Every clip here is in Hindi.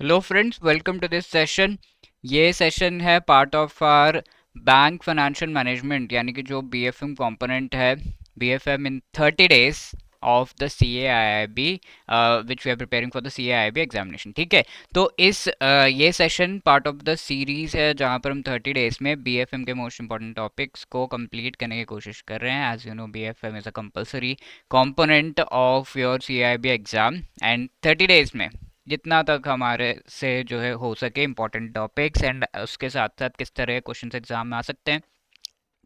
Hello friends, welcome to this session. ये सेशन है part of our bank financial management, यानी कि जो बीएफएम कंपोनेंट है, BFM in 30 days of the C A I I B, which we are preparing for the C A I I B examination. ठीक है, तो ये session part of the series है जहाँ पर हम 30 डेज में बीएफएम के मोस्ट इंपॉर्टेंट टॉपिक्स को कंप्लीट करने की कोशिश कर रहे हैं। As you know, BFM is a compulsory component of your C I B exam, and 30 days में जितना तक हमारे से जो है हो सके इंपॉर्टेंट टॉपिक्स, एंड उसके साथ साथ किस तरह क्वेश्चन एग्जाम में आ सकते हैं,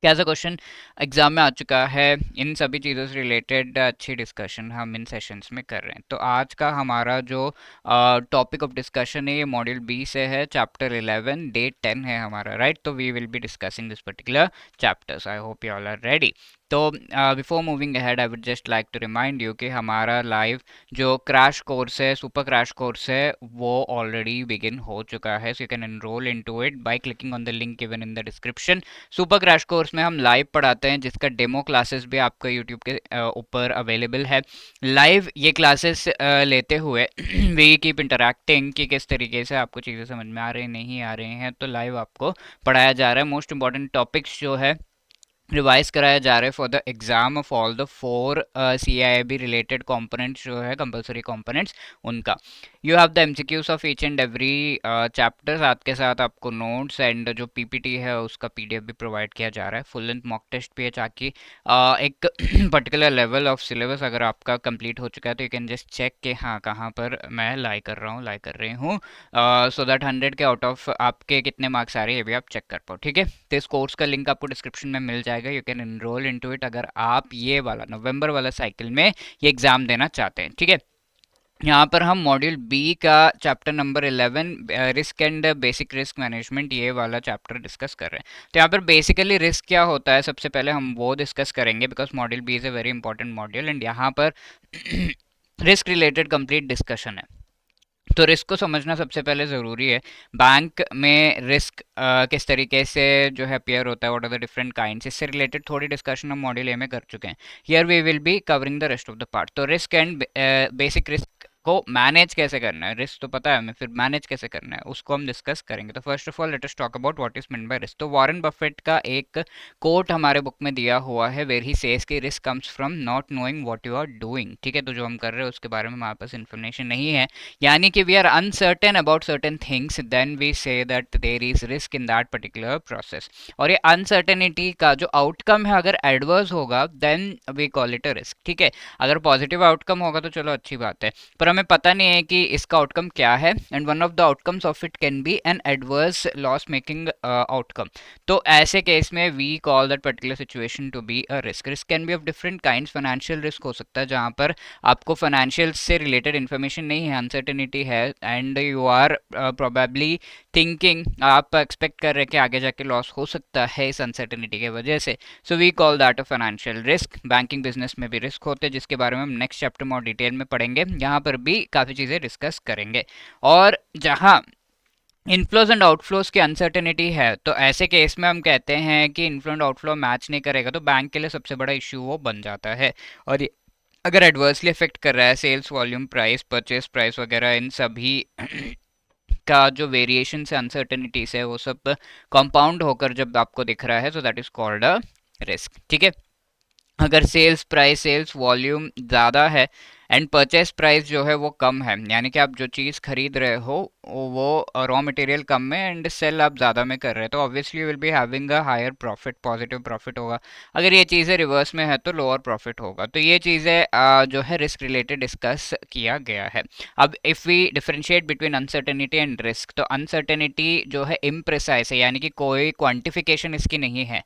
कैसा क्वेश्चन एग्जाम में आ चुका है, इन सभी चीज़ों से रिलेटेड अच्छी डिस्कशन हम इन सेशंस में कर रहे हैं। तो आज का हमारा जो टॉपिक ऑफ डिस्कशन है, ये मॉड्यूल बी से है, चैप्टर 11, डे 10 है हमारा, राइट। तो we will be discussing this particular chapters. I hope you all are ready. तो before moving ahead I would just like to remind you कि हमारा लाइव जो क्रैश कोर्स है, सुपर क्रैश कोर्स है, वो ऑलरेडी बिगिन हो चुका है। So you can enroll into it by clicking on the link given in the description. Super crash course में हम लाइव पढ़ाते हैं, जिसका डेमो क्लासेस भी आपका यूट्यूब के ऊपर अवेलेबल है। लाइव ये क्लासेस लेते हुए वी कीप इंटरैक्टिंग कि किस तरीके से आपको चीज़ें समझ में आ रही नहीं आ रही हैं। तो लाइव आपको पढ़ाया जा रहा है, मोस्ट इंपॉर्टेंट टॉपिक्स जो है रिवाइज कराया जा रहा है for the exam of all the 4 C I B related components जो है, कंपलसरी कंपोनेंट्स उनका। You have the MCQs of each and every chapter, साथ के साथ आपको नोट्स एंड जो पीपीटी है उसका पीडीएफ भी प्रोवाइड किया जा रहा है। फुल लेंथ मॉक टेस्ट भी है, ताकि एक पर्टिकुलर लेवल ऑफ सिलेबस अगर आपका कंप्लीट हो चुका है तो यू कैन जस्ट चेक कि हाँ कहाँ पर मैं लाई कर रहा हूँ, लाई कर रही हूँ, सो दैट 100 के आउट ऑफ आपके कितने मार्क्स आ रहे हैं ये भी आप चेक कर पाओ। ठीक है, तो इस कोर्स का लिंक आपको डिस्क्रिप्शन में मिल जाएगा। You can enroll into it अगर आप ये वाला नवंबर वाला साइकिल में ये एग्जाम देना चाहते हैं। ठीक है, यहाँ पर हम मॉड्यूल बी का chapter number 11, risk and basic risk management, ये वाला चैप्टर डिस्कस कर रहे हैं। तो यहाँ पर बेसिकली रिस्क क्या होता है, सबसे पहले हम वो डिस्कस करेंगे, because module B is a very important module, and यहाँ पर रिस्क रिलेटेड कंप्लीट डिस्कशन है। तो रिस्क को समझना सबसे पहले ज़रूरी है। बैंक में रिस्क किस तरीके से जो है अपियर होता है, what are the different kinds, इससे रिलेटेड थोड़ी डिस्कशन हम मॉड्यूल ए में कर चुके हैं। Here we will be covering the rest of the part. तो रिस्क एंड बेसिक रिस्क को मैनेज कैसे करना है, रिस्क तो पता है हमें, फिर मैनेज कैसे करना है उसको हम डिस्कस करेंगे। तो first of all let us talk about what is mean by risk. तो वॉरेन बफेट का एक कोट हमारे बुक में दिया हुआ है, वेर ही सेज कि risk comes from not knowing what you are doing. ठीक है, तो जो हम कर रहे हैं उसके बारे में हमारे पास इन्फॉर्मेशन नहीं है, यानी कि we are uncertain about certain things, then we say that there is risk in that particular process. और ये अनसर्टेनिटी का जो आउटकम है अगर एडवर्स होगा then we call it a risk. ठीक है, अगर पॉजिटिव आउटकम होगा तो चलो अच्छी बात है, पर हमें पता नहीं है कि इसका आउटकम क्या है, and one of the outcomes of it can be an adverse loss making outcome. तो ऐसे केस में we call that particular situation to be a risk. Risk can be of different kinds. Financial risk हो सकता है जहां पर आपको फाइनेंशियल से रिलेटेड इन्फॉर्मेशन नहीं है, अनसर्टेनिटी है, and you are probably thinking, आप एक्सपेक्ट कर रहे हैं कि आगे जाके लॉस हो सकता है इस अनसर्टेनिटी की वजह से। So we call that a financial risk. Banking business में भी रिस्क होते हैं, जिसके बारे में हम नेक्स्ट चैप्टर में और डिटेल में पढ़ेंगे, यहाँ पर भी काफ़ी चीज़ें डिस्कस करेंगे। और जहाँ इनफ्लोज एंड आउटफ्लोज की अनसर्टेनिटी है, तो ऐसे केस में हम कहते हैं कि इनफ्लो एंड आउटफ्लो मैच नहीं करेगा तो बैंक के लिए सबसे बड़ा इश्यू वो बन जाता है। और ये अगर एडवर्सली अफेक्ट कर रहा है sales volume, price, purchase price वगैरह, इन सभी का जो वेरिएशन से अनसर्टेनिटीज है वो सब कंपाउंड होकर जब आपको दिख रहा है, तो that is called a risk. ठीक है, अगर सेल्स प्राइस, सेल्स वॉल्यूम ज़्यादा है एंड परचेस प्राइस जो है वो कम है, यानी कि आप जो चीज़ खरीद रहे हो वो रॉ मटेरियल कम है एंड सेल आप ज़्यादा में कर रहे हैं, तो obviously will be having a higher profit, positive profit होगा। अगर ये चीज़ें रिवर्स में है तो लोअर प्रॉफिट होगा। तो ये चीज़ें जो है रिस्क रिलेटेड डिस्कस किया गया है। अब if we differentiate between uncertainty and risk, तो अनसर्टेनिटी जो है इम्प्रिसाइज है, यानी कि कोई क्वांटिफिकेशन इसकी नहीं है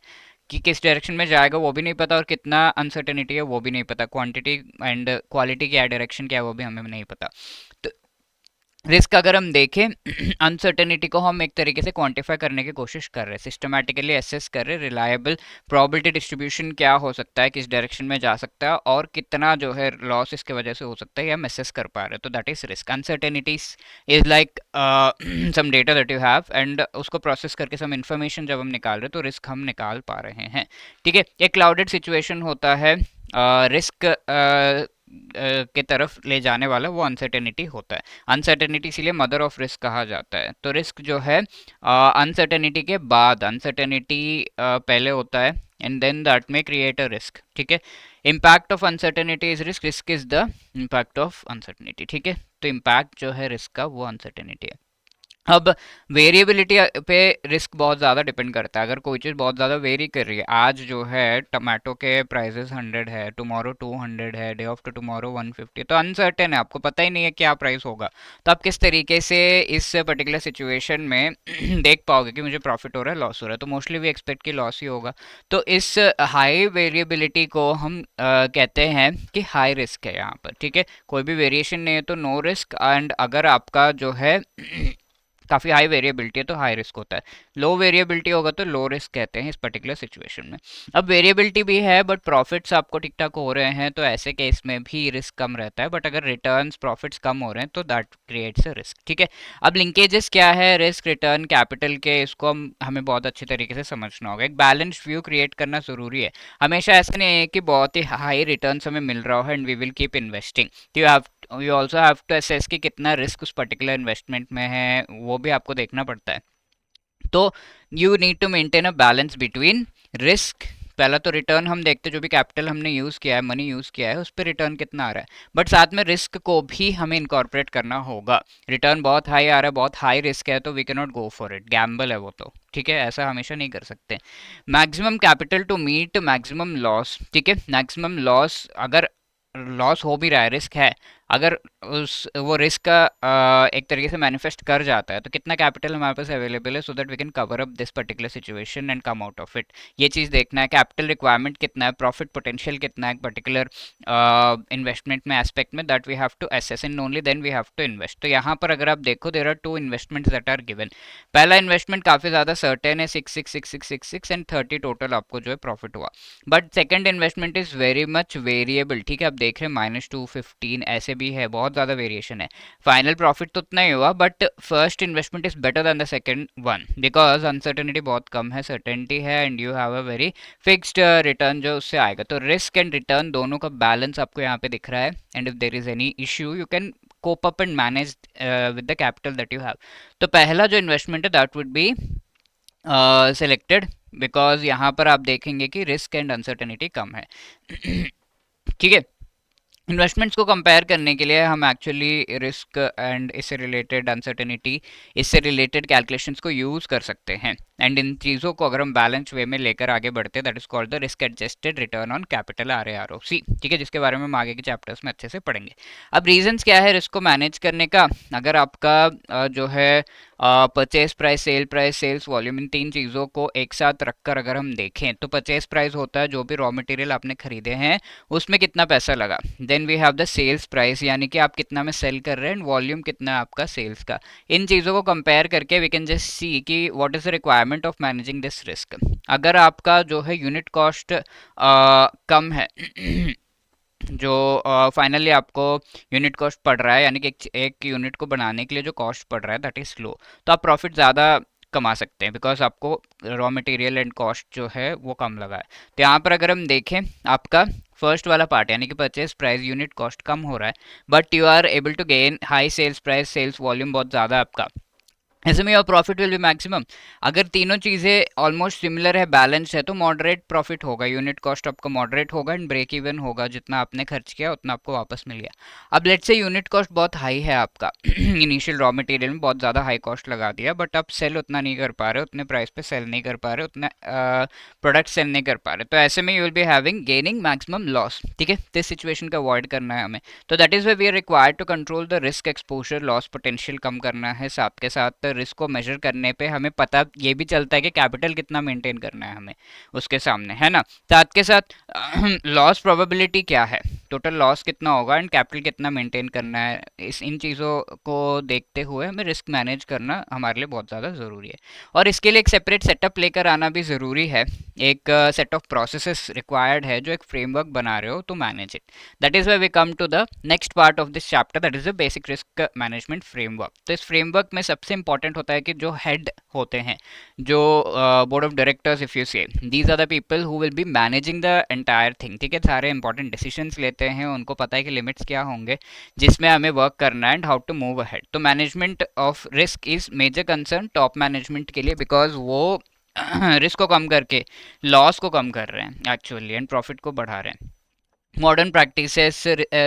कि किस डायरेक्शन में जाएगा वो भी नहीं पता, और कितना अनसर्टेनिटी है वो भी नहीं पता, क्वांटिटी एंड क्वालिटी क्या डायरेक्शन क्या है वो भी हमें नहीं पता। तो रिस्क अगर हम देखें अनसर्टेनिटी को हम एक तरीके से क्वांटिफाई करने की कोशिश कर रहे हैं, सिस्टमैटिकली एसेस कर रहे हैं, रिलायबल प्रोबेबिलिटी डिस्ट्रीब्यूशन क्या हो सकता है, किस डायरेक्शन में जा सकता है, और कितना जो है लॉस इसके वजह से हो सकता है, ये हम एसेस कर पा रहे हैं। तो that is risk. Uncertainties is like some data that you have, and उसको प्रोसेस करके सम इन्फॉर्मेशन जब हम निकाल रहे हैं तो रिस्क हम निकाल पा रहे हैं। ठीक है, एक क्लाउडेड सिचुएशन होता है, रिस्क के तरफ ले जाने वाला वो अनसर्टेनिटी होता है। अनसर्टेनिटी इसीलिए मदर ऑफ रिस्क कहा जाता है। तो रिस्क जो है अनसर्टेनिटी के बाद, अनसर्टेनिटी पहले होता है एंड देन दैट में क्रिएट अ रिस्क, ठीक है। Impact of uncertainty is risk, risk is the impact of uncertainty, ठीक है। तो इम्पैक्ट जो है रिस्क का वो अनसर्टेनिटी है। अब वेरिएबिलिटी पे रिस्क बहुत ज़्यादा डिपेंड करता है। अगर कोई चीज़ बहुत ज़्यादा वेरी कर रही है, आज जो है टमाटो के प्राइसेस 100 है, टुमारो 200 है, डे आफ्टर टुमारो 150, तो अनसर्टेन है, आपको पता ही नहीं है क्या प्राइस होगा। तो आप किस तरीके से इस पर्टिकुलर सिचुएशन में देख पाओगे कि मुझे प्रॉफिट हो रहा है, लॉस हो रहा है? तो मोस्टली वी एक्सपेक्ट कि लॉस ही होगा। तो इस हाई वेरिएबिलिटी को हम कहते हैं कि हाई रिस्क है यहाँ पर, ठीक है। कोई भी वेरिएशन नहीं है तो नो रिस्क, एंड अगर आपका जो है काफ़ी हाई वेरिएबिलिटी है तो हाई रिस्क होता है। लो वेरिएबिलिटी होगा तो लो रिस्क कहते हैं इस पर्टिकुलर सिचुएशन में। अब वेरिएबिलिटी भी है बट प्रॉफिट्स आपको ठीक ठाक हो रहे हैं, तो ऐसे केस में भी रिस्क कम रहता है। बट अगर रिटर्न्स प्रॉफिट्स कम हो रहे हैं तो दैट क्रिएट्स अ रिस्क, ठीक है। अब लिंकेजेस क्या है रिस्क रिटर्न कैपिटल के, इसको हमें बहुत अच्छे तरीके से समझना होगा। एक बैलेंस व्यू क्रिएट करना ज़रूरी है। हमेशा ऐसा नहीं है कि बहुत ही हाई रिटर्न्स हमें मिल रहा हो and we will keep investing. You also have to assess कि कितना रिस्क उस पर्टिकुलर इन्वेस्टमेंट में है, वो भी आपको देखना पड़ता है। तो you need to maintain a balance between risk. पहला तो रिटर्न हम देखते हैं, जो भी कैपिटल हमने यूज़ किया है, मनी यूज़ किया है, उस पर रिटर्न कितना आ रहा है, बट साथ में रिस्क को भी हमें इनकॉर्पोरेट करना होगा। रिटर्न बहुत हाई आ रहा है, बहुत हाई रिस्क है, तो we can not go for it, gamble है वो तो, ठीक है। ऐसा हमेशा नहीं कर सकते। Maximum capital to meet maximum loss, ठीक है। मैक्सिमम लॉस, अगर लॉस हो भी रहा है, रिस्क है, अगर उस वो रिस्क का एक तरीके से मैनिफेस्ट कर जाता है, तो कितना कैपिटल हमारे पास अवेलेबल है so that we can cover up this particular situation and come out of it. ये चीज़ देखना है। कैपिटल रिक्वायरमेंट कितना है, प्रॉफिट पोटेंशियल कितना है पर्टिकुलर इन्वेस्टमेंट में, एस्पेक्ट में, that we have to assess and only then we have to invest. तो यहाँ पर अगर आप देखो there are two investments that are given. पहला इन्वेस्टमेंट काफ़ी ज़्यादा सर्टेन है, 66666 एंड 30 टोटल आपको जो है प्रॉफिट हुआ। But second investment is very much variable, ठीक है। आप देख रहे हैं -215 ऐसे भी है, बहुत ज़्यादा वेरिएशन है। फाइनल प्रॉफिट तो उतना ही हुआ, but first investment is better than the second one because uncertainty बहुत कम है, सर्टेनिटी है, and you have a very fixed return जो उससे आएगा। तो रिस्क एंड रिटर्न दोनों का बैलेंस आपको यहाँ पे दिख रहा है, and if there is any issue you can cope up and manage with the capital that you have. तो पहला जो इन्वेस्टमेंट है that would be selected because यहाँ पर आप देखेंगे कि रिस्क एंड अनसर्टेनिटी कम है, ठीक है। इन्वेस्टमेंट्स को कंपेयर करने के लिए हम एक्चुअली रिस्क एंड इससे रिलेटेड अनसर्टेनिटी, इससे रिलेटेड कैलकुलेशंस को यूज़ कर सकते हैं, एंड इन चीज़ों को अगर हम बैलेंस वे में लेकर आगे बढ़ते हैं that is called the risk adjusted return on capital, RAROC, ठीक है, जिसके बारे में हम आगे के चैप्टर्स में अच्छे से पढ़ेंगे। अब रीजंस क्या है रिस्क को मैनेज करने का? अगर आपका जो है purchase price, sale price, sales volume, इन तीन चीज़ों को एक साथ रखकर अगर हम देखें तो परचेज प्राइस होता है जो भी रॉ मटेरियल आपने खरीदे हैं उसमें कितना पैसा लगा। Then we have the sales price, यानी कि आप कितना में सेल कर रहे हैं, एंड वॉल्यूम कितना है आपका सेल्स का। इन चीज़ों को कंपेयर करके वी कैन जस्ट सी कि what is the requirement of managing this risk. अगर आपका जो है यूनिट कॉस्ट कम है जो फाइनली आपको यूनिट कॉस्ट पड़ रहा है, यानी कि एक यूनिट को बनाने के लिए जो कॉस्ट पड़ रहा है दैट इज़ लो, तो आप प्रॉफिट ज़्यादा कमा सकते हैं बिकॉज आपको रॉ मटेरियल एंड कॉस्ट जो है वो कम लगा है। तो यहाँ पर अगर हम देखें आपका फर्स्ट वाला पार्ट यानी कि परचेज प्राइस, यूनिट कॉस्ट कम हो रहा है but you are able to gain high sales price, sales volume बहुत ज़्यादा है आपका, ऐसे में your profit will be maximum. अगर तीनों चीज़ें ऑलमोस्ट सिमिलर है, बैलेंस है, तो मॉडरेट प्रॉफिट होगा, यूनिट कॉस्ट आपका मॉडरेट होगा एंड ब्रेक इवन होगा, जितना आपने खर्च किया उतना आपको वापस मिल गया। अब लेट्स से यूनिट कॉस्ट बहुत हाई है आपका इनिशियल रॉ मटेरियल में बहुत ज़्यादा हाई कॉस्ट लगा दिया बट आप सेल उतना नहीं कर पा रहे, उतने प्राइस पे सेल नहीं कर पा रहे, उतना प्रोडक्ट सेल नहीं कर पा रहे, तो ऐसे में you will be having gaining maximum loss, ठीक है। तो इस सिचुएशन को अवॉइड करना है हमें, तो that is way we are required to control the risk exposure, loss potential कम करना है, साथ के साथ रिस्क को मेजर करने पे हमें पता ये भी चलता है कि कैपिटल कितना मेंटेन करना है हमें उसके सामने, है ना। साथ के साथ लॉस प्रोबेबिलिटी क्या है, टोटल लॉस कितना होगा एंड कैपिटल कितना मेंटेन करना है, इन चीज़ों को देखते हुए हमें रिस्क मैनेज करना हमारे लिए बहुत ज़्यादा ज़रूरी है। और इसके लिए एक सेपरेट सेटअप लेकर आना भी ज़रूरी है। एक सेट ऑफ प्रोसेसेस रिक्वायर्ड है, जो एक फ्रेमवर्क बना रहे हो to manage it. That is why we come to the next part of this chapter, that is the basic risk management framework. तो इस फ्रेमवर्क में सबसे इंपॉर्टेंट होता है कि जो हेड होते हैं, जो board of directors, if you say these are the people who will be managing the entire thing, ठीक है, सारे इंपॉर्टेंट डिसीजंस लेते हैं, उनको पता है कि लिमिट्स क्या होंगे जिसमें हमें वर्क करना है and how to move ahead. तो management of risk is major concern top management के लिए, बिकॉज वो रिस्क को कम करके लॉस को कम कर रहे हैं एक्चुअली एंड प्रॉफिट को बढ़ा रहे हैं। Modern practices,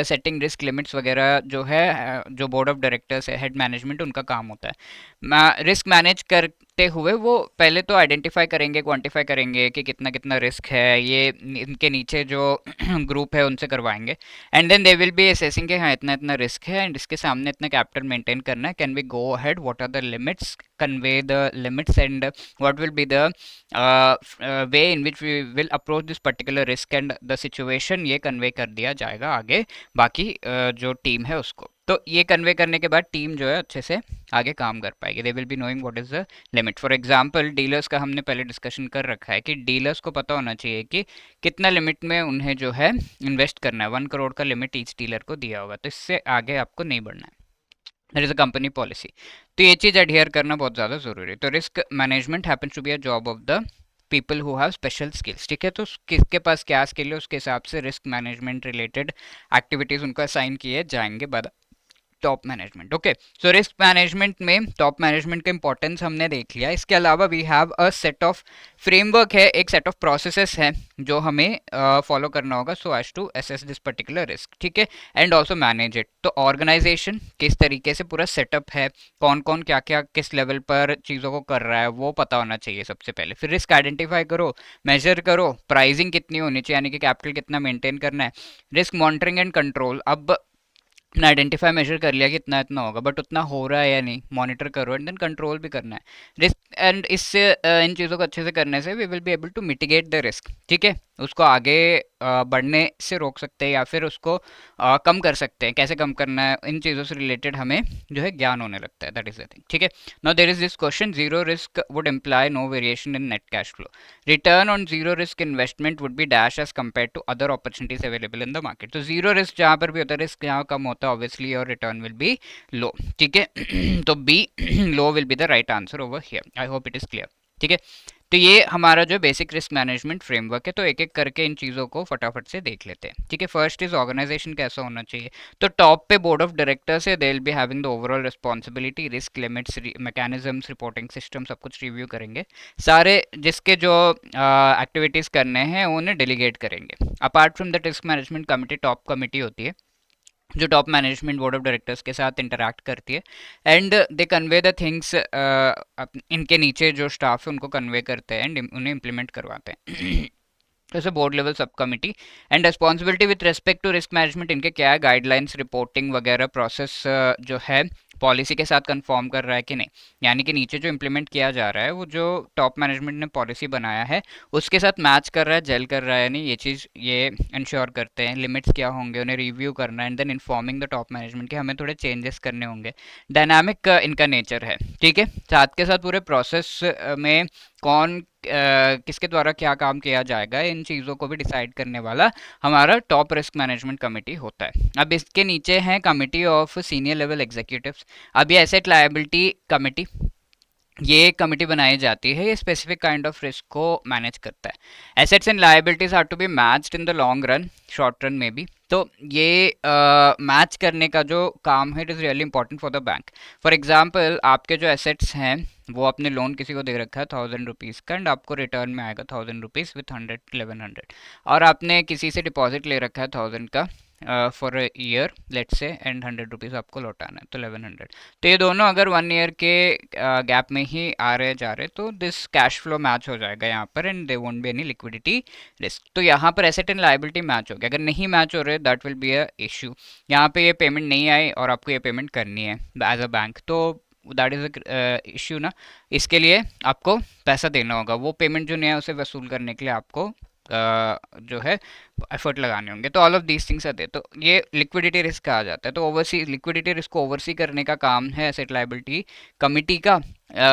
setting risk limits वगैरह जो है, जो बोर्ड ऑफ डायरेक्टर्स है, हेड मैनेजमेंट, उनका काम होता है। रिस्क मैनेज करते हुए वो पहले तो आइडेंटिफाई करेंगे, क्वांटिफाई करेंगे कि कितना कितना रिस्क है, ये इनके नीचे जो ग्रुप है उनसे करवाएंगे, and then they will be assessing कि हाँ इतना इतना रिस्क है एंड इसके सामने इतना कैपिटल मेंटेन करना है, can we go ahead, what are the limits, convey the limits and what will be the way in which we will approach this particular risk and the situation, ये कन्वे कर दिया जाएगा आगे बाकी जो टीम है उसको। तो ये कन्वे करने के बाद टीम जो है अच्छे से आगे काम कर पाएगी, दे will be knowing what is the limit. For example dealers का हमने पहले डिस्कशन कर रखा है कि डीलर्स को पता होना चाहिए कि कितना लिमिट में उन्हें जो है इन्वेस्ट करना है। 1 करोड़ का लिमिट ईच डीलर को दिया होगा, तो इससे आगे आपको नहीं बढ़ना है, that is a company policy. तो ये चीज़ एडहियर करना बहुत ज़्यादा ज़रूरी है। तो risk management happens to be a job of the people who have special skills, ठीक है। तो किसके पास क्या स्किल है उसके हिसाब से रिस्क मैनेजमेंट रिलेटेड एक्टिविटीज़ उनको असाइन किए जाएंगे by top management. Okay, so risk management में टॉप मैनेजमेंट का इंपॉर्टेंस हमने देख लिया। इसके अलावा we have a set of framework है, एक सेट ऑफ प्रोसेसेस है जो हमें फॉलो करना होगा so as to assess this particular risk, ठीक है, एंड ऑल्सो मैनेज इट। तो ऑर्गेनाइजेशन किस तरीके से पूरा सेटअप है, कौन कौन क्या क्या किस लेवल पर चीज़ों को कर रहा है, वो पता होना चाहिए सबसे पहले। फिर रिस्क आइडेंटिफाई करो, मेजर करो, प्राइसिंग कितनी होनी चाहिए, यानी कि कैपिटल कितना मेंटेन करना है। रिस्क मॉनिटरिंग एंड कंट्रोल, अब आपने आइडेंटिफाई मेजर कर लिया कि इतना इतना होगा, बट उतना हो रहा है या नहीं, मॉनिटर करो एंड देन कंट्रोल भी करना है रिस्क। एंड इससे इन चीज़ों को अच्छे से करने से we will be able to mitigate the risk, ठीक है, उसको आगे बढ़ने से रोक सकते हैं या फिर उसको कम कर सकते हैं। कैसे कम करना है, इन चीज़ों से रिलेटेड हमें जो है ज्ञान होने लगता है, दैट इज द थिंग, ठीक है। Now there is this question, zero risk would imply no variation in net cash flow, return on zero risk investment would be dash as compare to other opportunities available in the market. तो जीरो रिस्क जहाँ पर भी होता है, रिस्क यहाँ कम होता है ऑब्वियसली, और रिटर्न विल बी लो, ठीक है। तो B low will be the right answer over here, I hope it is clear, ठीक है। तो ये हमारा जो बेसिक रिस्क मैनेजमेंट फ्रेमवर्क है। तो एक एक करके इन चीज़ों को फटाफट से देख लेते हैं, ठीक है। फर्स्ट इज ऑर्गेनाइजेशन कैसा होना चाहिए। तो टॉप पे बोर्ड ऑफ डायरेक्टर्स है, दे will be having the overall responsibility, risk limits, mechanisms, reporting system, सब कुछ रिव्यू करेंगे। सारे जिसके जो एक्टिविटीज़ करने हैं उन्हें डेलीगेट करेंगे। Apart from the risk management committee, top committee होती है जो top management board of directors के साथ इंटरैक्ट करती है and they convey the things, इनके नीचे जो स्टाफ है उनको कन्वे करते हैं एंड उन्हें इम्प्लीमेंट करवाते हैं। जैसे board level sub committee and responsibility with respect to risk management, इनके क्या है, गाइडलाइंस, रिपोर्टिंग वगैरह प्रोसेस जो है पॉलिसी के साथ कंफर्म कर रहा है कि नहीं, यानी कि नीचे जो इम्प्लीमेंट किया जा रहा है वो जो टॉप मैनेजमेंट ने पॉलिसी बनाया है उसके साथ मैच कर रहा है, जेल कर रहा है नहीं, ये चीज़ ये इंश्योर करते हैं। लिमिट्स क्या होंगे उन्हें रिव्यू करना है and then informing the top management कि हमें थोड़े चेंजेस करने होंगे। डायनामिक इनका नेचर है, ठीक है। साथ के साथ पूरे प्रोसेस में कौन किसके द्वारा क्या काम किया जाएगा, इन चीज़ों को भी डिसाइड करने वाला हमारा टॉप रिस्क मैनेजमेंट कमेटी होता है। अब इसके नीचे है committee of senior level executives. अब ये एसेट लायबिलिटी कमेटी, ये कमेटी बनाई जाती है, ये स्पेसिफिक काइंड ऑफ रिस्क को मैनेज करता है। Assets and liabilities are to be matched in the long run, short run में भी। तो ये मैच करने का जो काम है it is really important for the bank. For example आपके जो एसेट्स हैं वो आपने लोन किसी को दे रखा है 1000 रुपीज़ का एंड आपको रिटर्न में आएगा 1000 रुपीज़ विथ 100 1100, और आपने किसी से डिपॉजिट ले रखा है 1000 का for year let's say and 100 rupees आपको लौटाना है तो 1100। तो ये दोनों अगर 1 ईयर के गैप में ही आ रहे जा रहे तो दिस कैश फ्लो मैच हो जाएगा यहाँ पर and they won't be any liquidity risk. तो यहाँ पर एसेट एंड लायबिलिटी मैच हो गया। अगर नहीं मैच हो रहे that will be a issue, यहाँ पे ये पेमेंट नहीं आई और आपको ये पेमेंट करनी है एज अ बैंक, तो दैट इज़ अ इशू ना। इसके लिए आपको पैसा देना होगा, वो पेमेंट जो नहीं है उसे वसूल करने के लिए आपको जो है एफर्ट लगाने होंगे, तो all of these things are there. तो ये लिक्विडिटी रिस्क आ जाता है। तो ओवरसी लिक्विडिटी रिस्क को ओवरसी करने का काम है एसेट लायबिलिटी कमिटी का।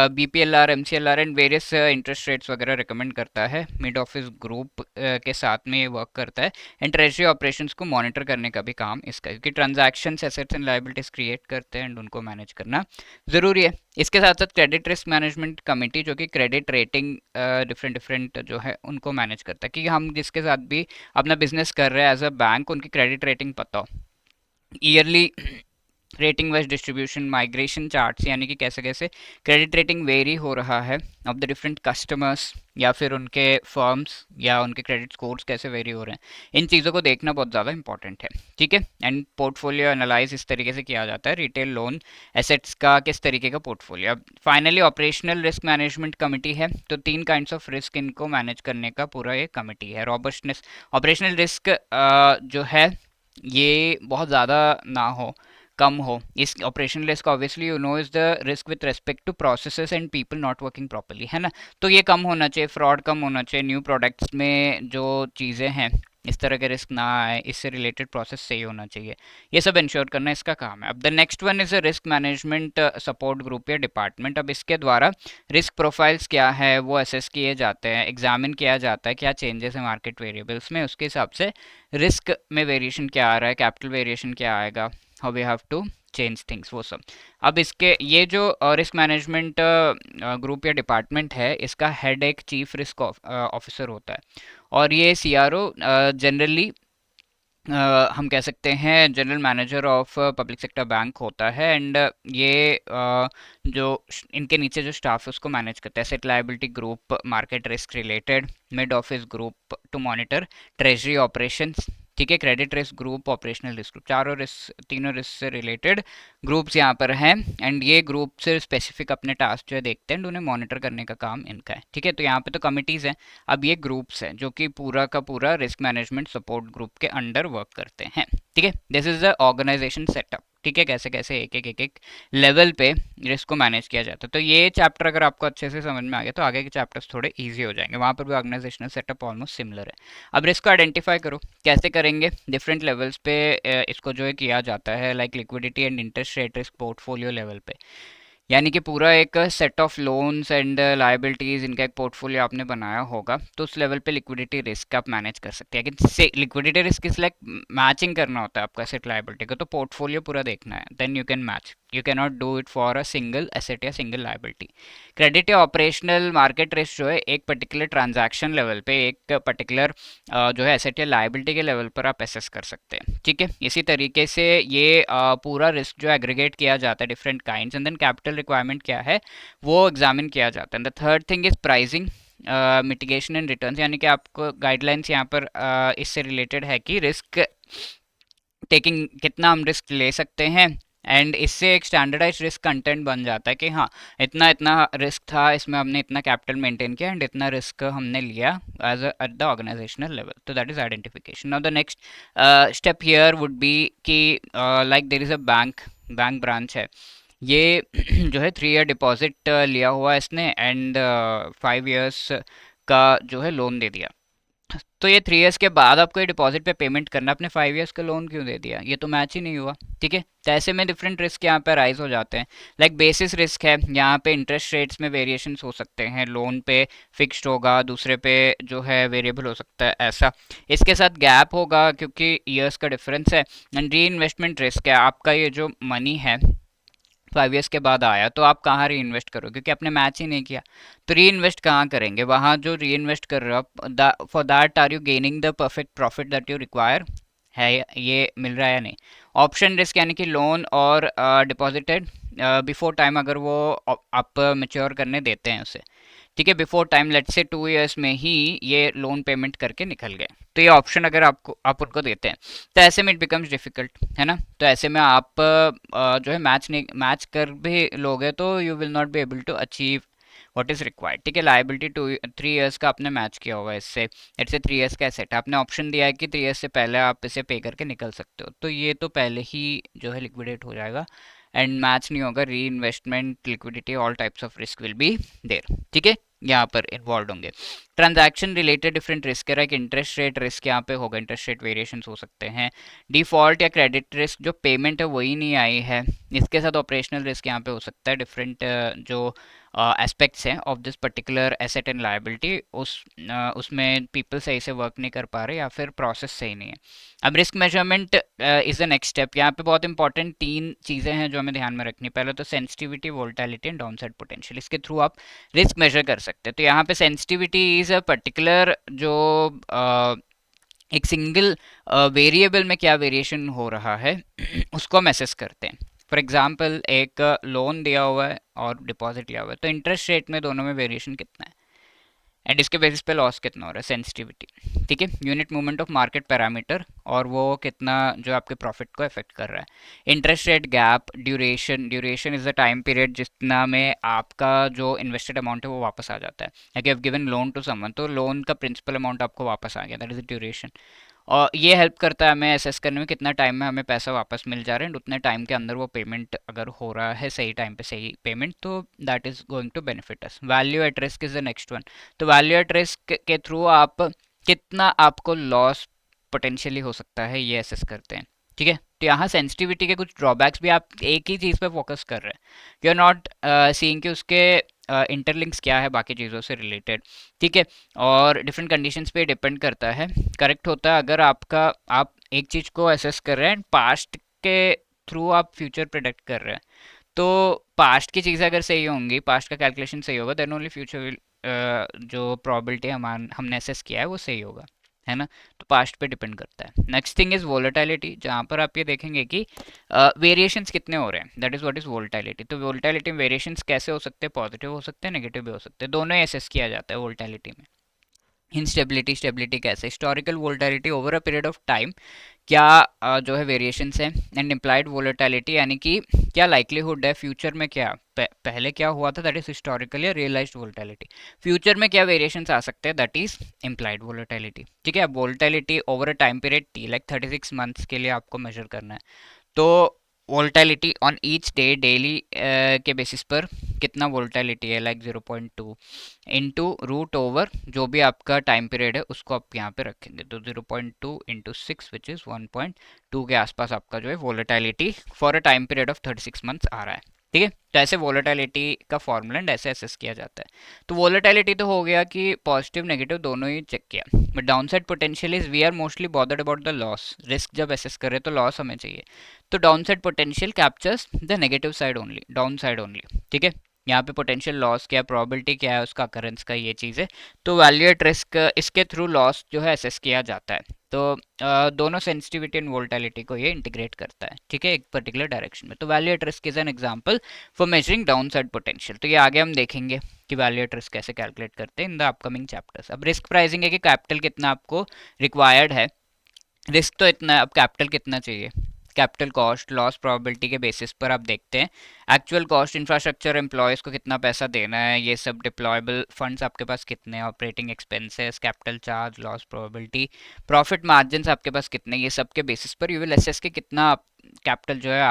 BPLR, MCLR and various interest rates वगैरह रिकमेंड करता है। मिड ऑफिस ग्रुप के साथ में ये वर्क करता है। एंड ट्रेजरी ऑपरेशंस को मॉनिटर करने का भी काम इसका, क्योंकि transaction assets and liabilities create करते हैं एंड उनको मैनेज करना ज़रूरी है। इसके साथ साथ क्रेडिट रिस्क मैनेजमेंट कमेटी, जो कि क्रेडिट रेटिंग डिफरेंट डिफरेंट जो है उनको मैनेज करता है, कि हम जिसके साथ भी अपना बिजनेस कर रहे हैं एज अ बैंक, उनकी क्रेडिट रेटिंग पता हो। Yearly rating wise distribution, migration charts, यानी कि कैसे कैसे क्रेडिट रेटिंग वेरी हो रहा है ऑफ द डिफरेंट कस्टमर्स, या फिर उनके फर्म्स या उनके क्रेडिट स्कोर्स कैसे वेरी हो रहे हैं, इन चीज़ों को देखना बहुत ज़्यादा इंपॉर्टेंट है। ठीक है। एंड पोर्टफोलियो एनालाइज इस तरीके से किया जाता है, रिटेल लोन एसेट्स का किस तरीके का पोर्टफोलियो। अब finally operational risk management committee है। तो 3 काइंड्स ऑफ रिस्क इनको मैनेज करने का पूरा ये कमिटी है। रॉबस्टनेस, ऑपरेशनल रिस्क जो है ये बहुत ज़्यादा ना हो, कम हो। इस operational risk obviously you know is the risk with respect to processes and people not working properly, है ना। तो ये कम होना चाहिए, फ्रॉड कम होना चाहिए, न्यू प्रोडक्ट्स में जो चीज़ें हैं इस तरह के रिस्क ना आए, इससे रिलेटेड प्रोसेस सही होना चाहिए। ये सब इंश्योर करना इसका काम है। अब the next one is a risk management support group या डिपार्टमेंट। अब इसके द्वारा रिस्क प्रोफाइल्स क्या है वो असेस किए जाते हैं, एग्जामिन किया जाता है क्या चेंजेस है मार्केट वेरिएबल्स में, उसके हिसाब से रिस्क में वेरिएशन क्या आ रहा है, कैपिटल वेरिएशन क्या आएगा, how we have to change things, वो सब। अब इसके ये जो रिस्क मैनेजमेंट ग्रुप या डिपार्टमेंट है, इसका हेड एक चीफ रिस्क ऑफिसर होता है। और ये सीआरओ जनरली हम कह सकते हैं general manager of public sector bank होता है। एंड ये जो इनके नीचे जो स्टाफ है उसको मैनेज करता है। Asset liability group market risk related, mid office group to monitor treasury operations, ठीक है, credit risk group, operational risk group, चारों रिस्क, तीनों रिस्क से रिलेटेड ग्रुप्स यहाँ पर हैं। एंड ये ग्रुप से स्पेसिफिक अपने टास्क जो है देखते हैं एंड उन्हें मॉनिटर करने का काम इनका है। ठीक है। तो यहाँ पे तो कमिटीज़ हैं, अब ये ग्रुप्स हैं जो कि पूरा का पूरा रिस्क मैनेजमेंट सपोर्ट ग्रुप के अंडर वर्क करते हैं। ठीक है। This is the organisation setup. ठीक है, कैसे कैसे एक एक लेवल पे रिस्क को मैनेज किया जाता है। तो ये चैप्टर अगर आपको अच्छे से समझ में आ गया तो आगे के चैप्टर्स थोड़े इजी हो जाएंगे, वहाँ पर भी ऑर्गेनाइजेशनल सेटअप ऑलमोस्ट सिमिलर है। अब रिस्क को आइडेंटिफाई करो, कैसे करेंगे, डिफरेंट लेवल्स पे इसको जो है किया जाता है, like liquidity and interest rate risk portfolio level पे, यानी कि पूरा एक set of loans and liabilities, इनका एक पोर्टफोलियो आपने बनाया होगा, तो उस लेवल पे लिक्विडिटी रिस्क आप मैनेज कर सकते हैं। लेकिन लिक्विडिटी रिस्क इस लाइक मैचिंग करना होता है आपका एसेट लायबिलिटी को, तो पोर्टफोलियो पूरा देखना है, then you can match. You can not do it for a single asset या सिंगल लायबिलिटी। क्रेडिट या ऑपरेशनल मार्केट रिस्क जो है एक पर्टिकुलर ट्रांजैक्शन लेवल पे, एक पर्टिकुलर जो है एसेट या लायबिलिटी के लेवल पर आप एसेस कर सकते हैं। ठीक है। इसी तरीके से ये पूरा रिस्क जो एग्रीगेट किया जाता है different kinds, and then capital requirement क्या है वो एग्जामिन किया जाता है। The third thing is pricing, mitigation and returns, यानी कि आपको गाइडलाइंस यहाँ पर इससे रिलेटेड है कि रिस्क टेकिंग, कितना हम रिस्क ले सकते हैं, एंड इससे एक स्टैंडर्डाइज रिस्क कंटेंट बन जाता है कि हाँ इतना इतना रिस्क था, इसमें हमने इतना कैपिटल मेंटेन किया एंड इतना रिस्क हमने लिया as at the organizational level. तो that is identification. Now the next step here would be कि like there is a bank branch है, ये जो है 3 ईयर डिपॉजिट लिया हुआ है इसने, एंड 5 ईयर्स का जो है लोन दे दिया। तो ये 3 ईयर्स के बाद आपको ये डिपॉजिट पे पेमेंट करना, अपने 5 ईयर्स का लोन क्यों दे दिया, ये तो मैच ही नहीं हुआ। ठीक है। तो ऐसे में डिफरेंट रिस्क यहाँ पे राइज हो जाते हैं। लाइक बेसिस रिस्क है, यहाँ पे इंटरेस्ट रेट्स में वेरिएशन हो सकते हैं, लोन पे फिक्स्ड होगा, दूसरे पे जो है वेरिएबल हो सकता है, ऐसा। इसके साथ गैप होगा क्योंकि ईयर्स का डिफरेंस है। एंड री इन्वेस्टमेंट रिस्क है, आपका ये जो मनी है 5 ईयर्स के बाद आया तो आप कहाँ री इन्वेस्ट करोगे, क्योंकि आपने मैच ही नहीं किया। तो री इन्वेस्ट कहाँ करेंगे, वहाँ जो री इन्वेस्ट कर रहे हो आप, for that are you gaining the perfect profit that you require, है ये मिल रहा है या नहीं। ऑप्शन रिस्क, यानी कि लोन और डिपॉजिटेड बिफोर टाइम, अगर वो आप मेच्योर करने देते हैं उसे, ठीक है, before time, let's say 2 years में ही ये लोन पेमेंट करके निकल गए, तो ये ऑप्शन अगर आप उनको देते हैं तो ऐसे में इट बिकम्स डिफिकल्ट, है ना। तो ऐसे में आप जो है मैच कर भी लोगे तो you will not be able to achieve what is required. ठीक है। लायबिलिटी 3 ईयर्स का आपने मैच किया हुआ है इससे, इट्स 3 ईयर्स का एसेट, आपने ऑप्शन दिया है कि 3 ईयर्स से पहले आप इसे पे करके निकल सकते हो, तो ये तो पहले ही जो है लिक्विडेट हो जाएगा एंड मैच नहीं होगा। Reinvestment, liquidity, all types of risk will be there. ठीक है। यहाँ पर इन्वॉल्व होंगे। ट्रांजैक्शन रिलेटेड डिफरेंट रिस्क है, एक इंटरेस्ट रेट रिस्क यहाँ पे होगा, इंटरेस्ट रेट वेरिएशंस हो सकते हैं। डिफॉल्ट या क्रेडिट रिस्क, जो पेमेंट है वही नहीं आई है, इसके साथ ऑपरेशनल रिस्क यहाँ पे हो सकता है। डिफरेंट जो एस्पेक्ट्स हैं of this particular asset and liability, उसमें पीपल सही से वर्क नहीं कर पा रहे या फिर प्रोसेस सही नहीं है। अब risk measurement is the next step. यहाँ पे बहुत इंपॉर्टेंट 3 चीज़ें हैं जो हमें ध्यान में रखनी। पहले तो sensitivity, volatility and downside potential, इसके थ्रू आप रिस्क मेजर कर सकते हैं। तो यहाँ पे सेंसिटिविटी इज अ पर्टिकुलर जो एक सिंगल वेरिएबल में क्या वेरिएशन हो रहा है उसको हम एसेस करते हैं। फॉर एग्जांपल एक लोन दिया हुआ है और डिपॉजिट लिया हुआ है, तो इंटरेस्ट रेट में दोनों में वेरिएशन कितना है एंड इसके बेसिस पे लॉस कितना हो रहा है, सेंसिटिविटी। ठीक है, unit movement of market parameter, और वो कितना जो आपके प्रॉफिट को अफेक्ट कर रहा है। Interest rate gap, duration, duration is the time period जितना में आपका जो इन्वेस्टेड अमाउंट है वो वापस आ जाता है। Like you have given loan to someone, तो लोन का प्रिंसिपल अमाउंट आपको वापस आ गया, दैट इज ड्यूरेशन। और ये हेल्प करता है हमें असेस करने में कितना टाइम में हमें पैसा वापस मिल जा रहा है, उतने टाइम के अंदर वो पेमेंट अगर हो रहा है सही टाइम पे सही पेमेंट, तो that is going to benefit us. Value at risk is the next one. तो वैल्यू एट रिस्क के थ्रू आप कितना आपको लॉस पोटेंशियली हो सकता है ये असेस करते हैं। ठीक है, तो यहाँ सेंसिटिविटी के कुछ ड्रॉबैक्स भी, आप एक ही चीज़ पे फोकस कर रहे हैं, यू आर नॉट सीइंग कि उसके इंटरलिंक्स क्या है बाकी चीज़ों से रिलेटेड। ठीक है, और डिफरेंट कंडीशंस पे डिपेंड करता है। करेक्ट होता है अगर आप एक चीज़ को असेस कर रहे हैं पास्ट के थ्रू आप फ्यूचर प्रेडिक्ट कर रहे हैं, तो पास्ट की चीज़ें अगर सही होंगी, पास्ट का कैलकुलेशन सही होगा, देन ओनली फ्यूचर विल जो प्रोबेबिलिटी हमने असेस किया है वो सही होगा, है ना। तो पास्ट पे डिपेंड करता है। नेक्स्ट थिंग इज वोलेटिलिटी, जहाँ पर आप ये देखेंगे कि वेरिएशंस कितने हो रहे हैं, that is what is volatility. तो वोलेटिलिटी में वेरिएशंस कैसे हो सकते हैं, पॉजिटिव हो सकते हैं, नेगेटिव भी हो सकते हैं, दोनों ही असेस किया जाता है वोलेटिलिटी में। इंस्टेबिलिटी, स्टेबिलिटी कैसे, historical volatility over a period of time, क्या जो है वेरिएशंस है। एंड इम्प्लाइड वोलेटिलिटी, यानी कि क्या लाइक्लीहुड है फ्यूचर में, क्या पहले क्या हुआ था, दैट इज हिस्टोरिकल या रियलाइज्ड वोलेटिलिटी। फ्यूचर में क्या वेरिएशंस आ सकते हैं, दैट इज इम्प्लाइड वोलेटिलिटी। ठीक है, अब volatility over a time period T, like 36 months के लिए आपको मेजर करना है, तो वोल्टैलिटी ऑन ईच डे, डेली के बेसिस पर कितना वोल्टैलिटी है, लाइक 0.2 इंटू रूट ओवर जो भी आपका टाइम पीरियड है उसको आप यहाँ पे रखेंगे, तो 0.2 इंटू 6 विच इज़ 1.2 के आसपास आपका जो है volatility for a time period of 36 months आ रहा है। ठीक है, तो ऐसे वोलेटिलिटी का फॉर्मूला ऐसे असेस किया जाता है। तो वोलेटिलिटी तो हो गया कि पॉजिटिव नेगेटिव दोनों ही चेक किया, but downside potential is we are mostly bothered about the loss. Risk जब असेस करें तो लॉस हमें चाहिए, तो downside potential captures the negative side only, downside only. ठीक है, यहाँ पे पोटेंशियल लॉस क्या है, प्रोबेबिलिटी क्या है उसका अकरेंस का, ये चीज़ है। तो वैल्यू एट रिस्क, इसके थ्रू लॉस जो है असेस किया जाता है। तो दोनों सेंसिटिविटी एंड वोलेटिलिटी को ये इंटीग्रेट करता है, ठीक है, एक पर्टिकुलर डायरेक्शन में। तो value at risk is an example for measuring down side potential. तो ये आगे हम देखेंगे कि वैल्यू एट रिस्क कैसे कैलकुलेट करते हैं इन द अपकमिंग चैप्टर्स। अब रिस्क प्राइसिंग है कि कैपिटल कितना आपको रिक्वायर्ड है, रिस्क तो इतना है, अब कैपिटल कितना चाहिए। कैपिटल कॉस्ट लॉस प्रोबेबिलिटी के बेसिस पर आप देखते हैं एक्चुअल कॉस्ट, इंफ्रास्ट्रक्चर, एम्प्लॉयज़ को कितना पैसा देना है, ये सब डिप्लॉयबल फंड्स आपके पास कितने हैं, operating expenses, capital charge, loss probability, profit margins आपके पास कितने, ये सब के बेसिस पर यू विल असेस कि कितना कैपिटल जो है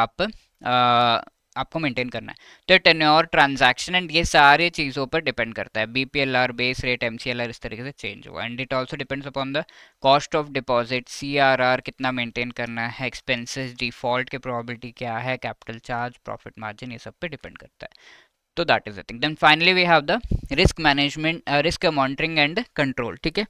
आपको मेंटेन करना है। तो टेन्योर, ट्रांजैक्शन एंड ये सारे चीज़ों पर डिपेंड करता है। बीपीएलआर, बेस रेट, एमसीएलआर इस तरीके से चेंज हुआ। And it also depends upon the cost of deposit, CRR कितना मेंटेन करना है, एक्सपेंसेस, डिफॉल्ट की प्रोबेबिलिटी क्या है, कैपिटल चार्ज, प्रॉफिट मार्जिन, ये सब पे डिपेंड करता है। तो that is the thing. Then finally we have the risk management, risk monitoring and control. ठीक है,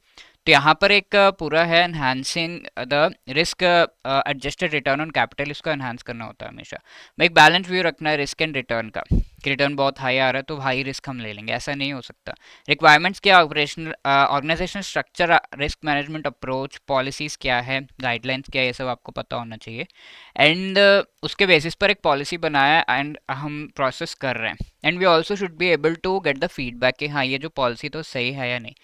तो यहाँ पर एक पूरा है enhancing the risk adjusted return on capital, इसको एनहांस करना होता है हमेशा। मैं एक बैलेंस व्यू रखना है रिस्क एंड रिटर्न का, कि रिटर्न बहुत हाई आ रहा है तो हाई रिस्क हम ले लेंगे, ऐसा नहीं हो सकता। रिक्वायरमेंट्स क्या, operational organizational structure, risk management approach, policies क्या है, गाइडलाइंस क्या है, ये सब आपको पता होना चाहिए। एंड उसके बेसिस पर एक पॉलिसी बनाया एंड हम प्रोसेस कर रहे हैं। And we also should be able to get the feedback कि हाँ ये जो पॉलिसी तो सही है या नहीं,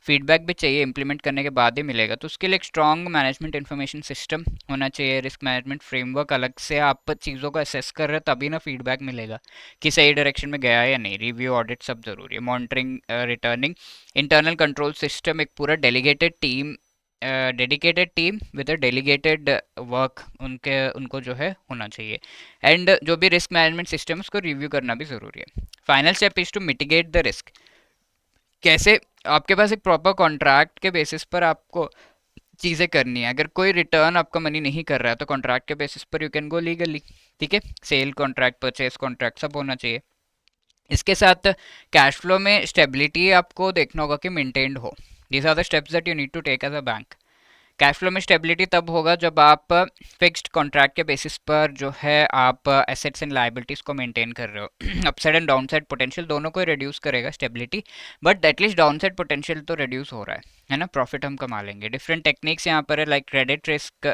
फीडबैक भी चाहिए, इंप्लीमेंट करने के बाद ही मिलेगा। तो उसके लिए एक स्ट्रॉन्ग मैनेजमेंट इन्फॉर्मेशन सिस्टम होना चाहिए, रिस्क मैनेजमेंट फ्रेमवर्क, अलग से आप चीज़ों को असेस कर रहे हैं तभी ना फीडबैक मिलेगा कि सही डायरेक्शन में गया है या नहीं। रिव्यू ऑडिट सब जरूरी है, monitoring, returning, internal control system, एक पूरा dedicated team with a delegated work उनको जो है होना चाहिए। एंड जो भी रिस्क मैनेजमेंट सिस्टम है उसको रिव्यू करना भी ज़रूरी है। Final step is to mitigate the risk, कैसे आपके पास एक प्रॉपर कॉन्ट्रैक्ट के बेसिस पर आपको चीज़ें करनी है। अगर कोई रिटर्न आपका मनी नहीं कर रहा है तो कॉन्ट्रैक्ट के बेसिस पर यू कैन गो लीगली। ठीक है, सेल कॉन्ट्रैक्ट, परचेज कॉन्ट्रैक्ट सब होना चाहिए। इसके साथ कैश फ्लो में स्टेबिलिटी आपको देखना होगा कि मेंटेन्ड हो। These are the steps that you need to take as a bank. Cash flow में स्टेबिलिटी तब होगा जब आप फिक्स्ड कॉन्ट्रैक्ट के बेसिस पर जो है आप एसेट्स एंड लाइबिलिटीज को मेंटेन कर रहे हो। अपसाइड एंड डाउनसाइड पोटेंशियल दोनों को रिड्यूस करेगा stability, but at least downside potential तो रिड्यूस हो रहा है ना, प्रॉफिट हम कमा लेंगे। डिफरेंट टेक्निक्स यहाँ पर है, लाइक क्रेडिट रिस्क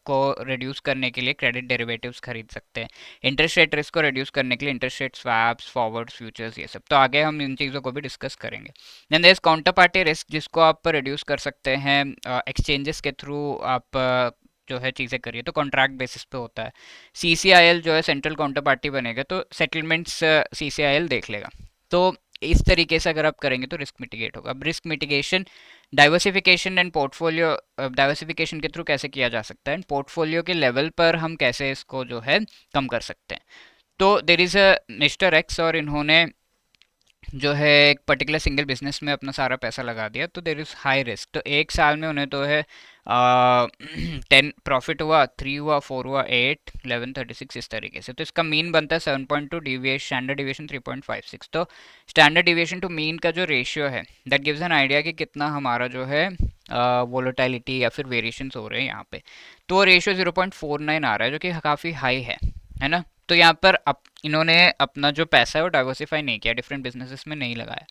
को रिड्यूस करने के लिए क्रेडिट डेरिवेटिव्स खरीद सकते हैं, इंटरेस्ट रेट रिस्क को रिड्यूस करने के लिए interest rate swaps, forwards, futures, ये सब तो आगे हम इन चीज़ों को भी डिस्कस करेंगे। Then there is counterparty risk, जिसको आप रिड्यूस कर सकते हैं एक्सचेंजेस के थ्रू। आप जो है चीज़ें करिए तो कॉन्ट्रैक्ट बेसिस पे होता है। CCIL जो है सेंट्रल काउंटर पार्टी बनेगा तो सेटलमेंट्स CCIL देख लेगा। तो इस तरीके से अगर आप करेंगे तो रिस्क मिटिगेट होगा। अब risk mitigation diversification and portfolio, diversification के थ्रू कैसे किया जा सकता है एंड पोर्टफोलियो के लेवल पर हम कैसे इसको जो है कम कर सकते हैं। तो there is a mister x और इन्होंने जो है एक पर्टिकुलर सिंगल बिजनेस में अपना सारा पैसा लगा दिया, तो देर इज़ हाई रिस्क। तो एक साल में उन्हें तो है 10 प्रॉफिट हुआ, 3 हुआ, 4 हुआ, 8, 11, 36 इस तरीके से। तो इसका मीन बनता है 7.2, डिविएशन स्टैंडर्ड डिविएशन 3.56। तो स्टैंडर्ड डिविएशन टू मीन का जो रेशियो है दैट गिव्स एन आइडिया कि कितना हमारा जो है वोलेटिलिटी या फिर वेरिएशंस हो रहे हैं यहाँ पे। तो रेशियो 0.49 आ रहा है जो कि काफ़ी हाई है ना। तो यहाँ पर इन्होंने अपना जो पैसा है वो डाइवर्सिफाई नहीं किया, डिफरेंट बिजनेसेस में नहीं लगाया,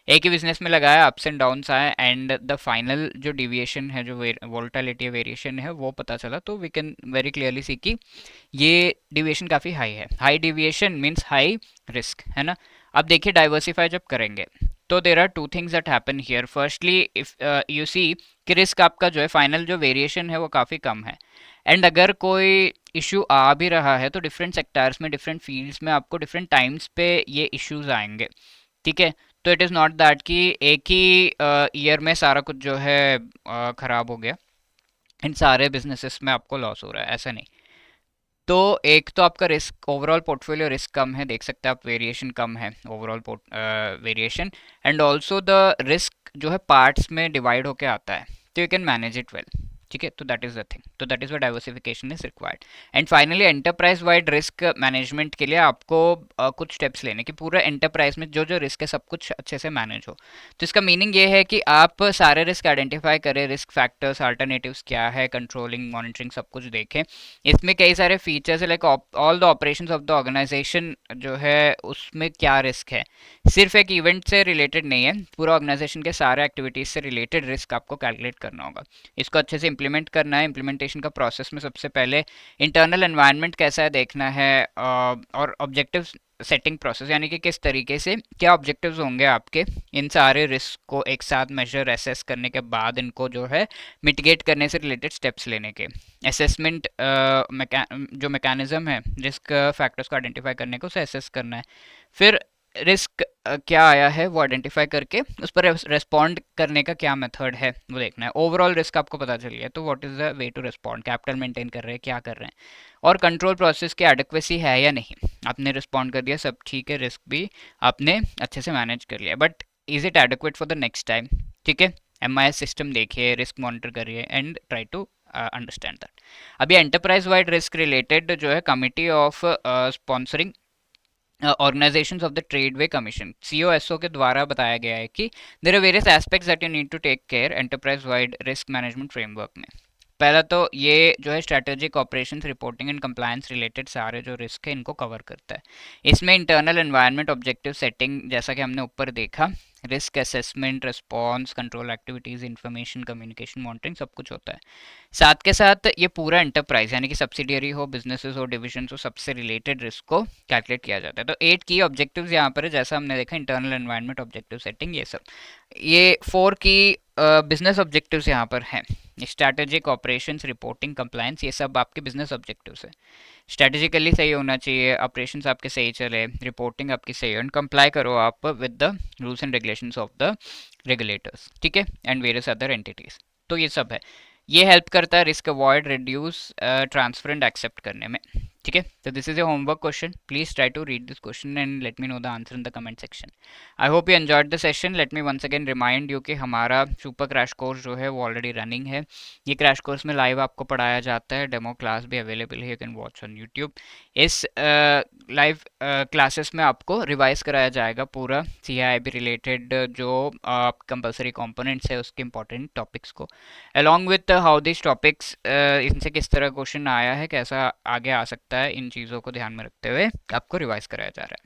एक ही बिजनेस में लगाया, अप्स एंड डाउन्स आए एंड द फाइनल जो डिविएशन है, जो वोलेटिलिटी वेरिएशन है वो पता चला। तो we can very clearly see कि ये डिविएशन काफ़ी हाई है। High deviation means high risk, है ना। अब देखिए डाइवर्सिफाई जब करेंगे तो there are two things that happen here. Firstly if you see कि रिस्क आपका जो है फाइनल जो वेरिएशन है वो काफ़ी कम है, एंड अगर कोई इशू आ भी रहा है तो डिफरेंट सेक्टर्स में, डिफरेंट फील्ड्स में आपको डिफरेंट टाइम्स पे ये इश्यूज आएंगे। ठीक है, तो इट इज़ नॉट दैट कि एक ही ईयर में सारा कुछ जो है ख़राब हो गया, इन सारे बिजनेसेस में आपको लॉस हो रहा है, ऐसा नहीं। तो एक तो आपका रिस्क, ओवरऑल पोर्टफोलियो रिस्क कम है, देख सकते हैं आप, वेरिएशन कम है overall variation, and also the risk जो है पार्ट्स में डिवाइड होके आता है, तो you can manage it well. ठीक है, तो दैट इज द थिंग, तो दैट इज व diversification is required. And finally enterprise wide risk management के लिए आपको कुछ स्टेप्स लेने कि पूरा एंटरप्राइज में जो जो रिस्क है सब कुछ अच्छे से मैनेज हो। तो इसका मीनिंग ये है कि आप सारे रिस्क आइडेंटिफाई करें, रिस्क फैक्टर्स, अल्टरनेटिव्स क्या है, कंट्रोलिंग, मॉनिटरिंग, सब कुछ देखें। इसमें कई सारे फीचर्स है, like all the operations of the organization जो है उसमें क्या रिस्क है, सिर्फ एक इवेंट से रिलेटेड नहीं है, पूरा ऑर्गेनाइजेशन के सारे एक्टिविटीज से रिलेटेड रिस्क आपको कैलकुलेट करना होगा। इसको अच्छे से इंप्लीमेंट करना है। इंप्लीमेंटेशन का प्रोसेस में सबसे पहले इंटरनल एनवायरनमेंट कैसा है देखना है, और ऑब्जेक्टिव सेटिंग प्रोसेस, यानी कि किस तरीके से क्या ऑब्जेक्टिव्स होंगे आपके, इन सारे रिस्क को एक साथ मेजर एसेस करने के बाद इनको जो है मिटिगेट करने से रिलेटेड स्टेप्स लेने के। असेसमेंट जो मैकेनिज्म है रिस्क फैक्टर्स को आइडेंटिफाई करने को, उसे असेस करना है। फिर रिस्क क्या आया है वो आइडेंटिफाई करके उस पर रेस्पॉन्ड करने का क्या मेथड है वो देखना है। ओवरऑल रिस्क आपको पता चल गया तो what is the way to respond, capital maintain कर रहे हैं, क्या कर रहे हैं, और कंट्रोल प्रोसेस की एडिक्वेसी है या नहीं। आपने रिस्पॉन्ड कर दिया, सब ठीक है, रिस्क भी आपने अच्छे से मैनेज कर लिया, but is it adequate for the next time. ठीक है, MIS सिस्टम देखिए, रिस्क मॉनिटर करिए and try to understand that. अभी एंटरप्राइज वाइड रिस्क रिलेटेड जो है committee of sponsoring organizations of the Treadway commission, COSO के द्वारा बताया गया है कि there are various aspects that you need to take care enterprise wide risk management framework में। पहला तो ये जो है strategic operations, reporting and compliance related सारे जो रिस्क है इनको कवर करता है। इसमें इंटरनल एनवायरनमेंट, ऑब्जेक्टिव सेटिंग, जैसा कि हमने ऊपर देखा, risk assessment, response, control activities, information communication, monitoring, सब कुछ होता है। साथ के साथ ये पूरा एंटरप्राइज यानी कि सब्सिडियरी हो, बिजनेसेस हो, डिविजन हो, सबसे रिलेटेड रिस्क को कैलकुलेट किया जाता है। तो 8 की ऑब्जेक्टिव्स यहाँ पर है, जैसा हमने देखा, इंटरनल एनवायरनमेंट, ऑब्जेक्टिव सेटिंग, ये सब। ये 4 की बिजनेस ऑब्जेक्टिव्स यहाँ पर हैं, स्ट्रैटेजिक, ऑपरेशंस, रिपोर्टिंग, कंप्लायंस, ये सब आपके बिजनेस ऑब्जेक्टिव्स है। स्ट्रैटेजिकली सही होना चाहिए, ऑपरेशंस आपके सही चले, रिपोर्टिंग आपकी सही हो, एंड कंप्लाई करो आप with the rules and regulations of the regulators. ठीक है, एंड वेरियस अदर एंटिटीज। तो ये सब है, ये हेल्प करता है risk avoid, reduce, transfer and accept करने में। ठीक है, तो this is a homework question, please try to read this question and let me know the answer in the comment section. I hope you enjoyed the session. Let me once again remind you कि हमारा सुपर क्रैश कोर्स जो है वो ऑलरेडी रनिंग है। ये क्रैश कोर्स में लाइव आपको पढ़ाया जाता है, डेमो क्लास भी अवेलेबल है, you can watch on YouTube. इस लाइव क्लासेस में आपको रिवाइज कराया जाएगा पूरा CIB रिलेटेड जो कंपलसरी कंपोनेंट्स है उसके इंपॉर्टेंट टॉपिक्स को, along with how this topics, इनसे किस तरह क्वेश्चन आया है, कैसा आगे आ सकता है, इन चीज़ों को ध्यान में रखते हुए आपको रिवाइज कराया जा रहा है।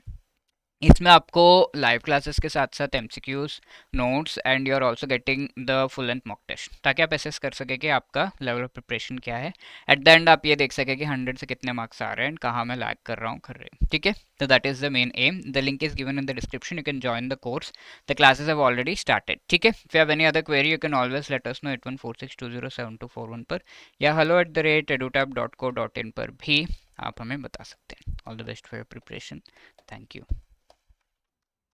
इसमें आपको लाइव क्लासेस के साथ साथ MCQs, notes and you are also getting the full and mock test, ताकि आप असेस कर सके कि आपका लेवल ऑफ प्रिपरेशन क्या है। एट द एंड आप ये देख सके कि 100 से कितने मार्क्स आ रहे हैं, कहाँ मैं लैग कर रहा हूँ, कर रही हूँ। ठीक है, तो that is the main M. The link is given in the description, you can join the course, the classes have already started. ठीक है, if you have any other query you can always let us know 8146207241 पर, या hello@edutap.co.in पर भी आप हमें बता सकते हैं। All the best for your preparation. Thank you.